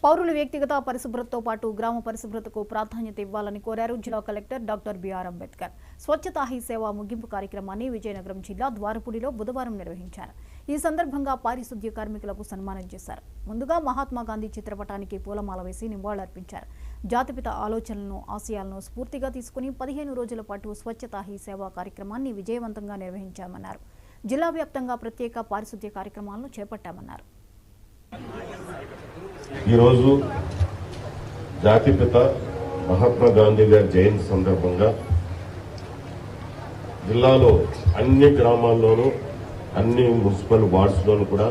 పౌరుల వ్యక్తిగత పరిశుభ్రతతో పాటు గ్రామ పరిశుభ్రతకు ప్రాధాన్యత ఇవ్వాలని కోరారు జిల్లా collector doctor B R Ambedkar. Swachhata Hi Seva ముగింపు కార్యక్రమాన్ని విజయనగరం జిల్లా ద్వారపూడిలో బుధవారం నిర్వహించారు. ఈ సందర్భంగా పారిశుద్ధ్య కార్మికులకు సన్మానం చేశారు. ముందుగా మహాత్మా గాంధీ చిత్రపటానికి పూలమాల వేసి నివాళులర్పించారు. జాతిపిత ఆలోచనలను, ఆశయాలను స్ఫూర్తిగా తీసుకుని 15 రోజుల పాటు స్వచ్ఛతా హీ సేవ కార్యక్రమాన్ని విజయవంతంగా నిర్వహించామన్నారు. జిల్లా వ్యాప్తంగా ప్రత్యేక పారిశుద్ధ్య కార్యక్రమాలను చేపట్టామన్నారు. ఈరోజు జాతిపిత మహాత్మా గాంధీ గారి జయంతి సందర్భంగా జిల్లాలో అన్ని గ్రామాల్లోనూ అన్ని మున్సిపల్ వార్డ్స్లోనూ కూడా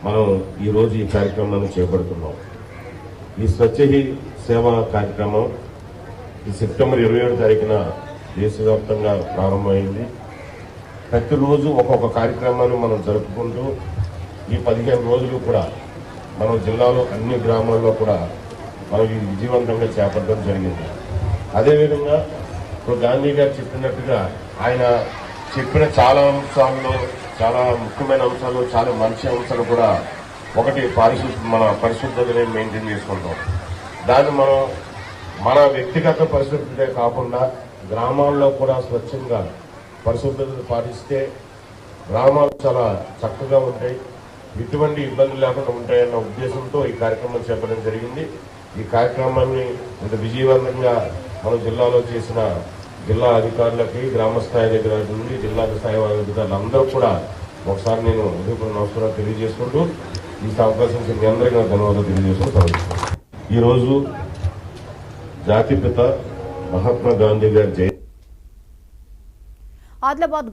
మనం ఈరోజు ఈ కార్యక్రమాన్ని చేపడుతున్నాం. ఈ స్వచ్ఛ హీ సేవా కార్యక్రమం ఈ సెప్టెంబర్ 27 తారీఖున దేశవ్యాప్తంగా ప్రారంభమైంది. ప్రతిరోజు ఒక్కొక్క కార్యక్రమాన్ని మనం జరుపుకుంటూ ఈ 15 రోజులు కూడా మనం జిల్లాలో అన్ని గ్రామాల్లో కూడా మనం ఇది విజయవంతంగా చేపట్టడం జరిగింది. అదేవిధంగా ఇప్పుడు గాంధీ గారు చెప్పినట్టుగా ఆయన చెప్పిన చాలా అంశాల్లో, చాలా ముఖ్యమైన అంశాలు, చాలా మంచి అంశాలు కూడా ఒకటి మన పరిశుభ్రతని మెయింటైన్ చేసుకుంటాం. దాన్ని మనం మన వ్యక్తిగత పరిశుభ్రతే కాకుండా గ్రామాల్లో కూడా స్వచ్ఛంగా పరిశుభ్రతను పాటిస్తే గ్రామాలు చాలా చక్కగా ఉంటాయి, ఎటువంటి ఇబ్బందులు లేకుండా ఉంటాయన్న ఉద్దేశంతో ఈ కార్యక్రమం చేపట్టడం జరిగింది. ఈ కార్యక్రమాన్ని ఇంత విజయవంతంగా మన జిల్లాలో చేసిన జిల్లా అధికారులకి, గ్రామ స్థాయి అధికారుల నుండి జిల్లా స్థాయి అధికారులందరూ కూడా ఒకసారి నేను నమస్కారం తెలియజేసుకుంటూ ఈ అవకాశం మీ అందరికీ ధన్యవాదాలు తెలియజేసుకుంటూ ఈరోజు జాతిపిత మహాత్మా గాంధీ గారి జయంతి. ఆదిలాబాద్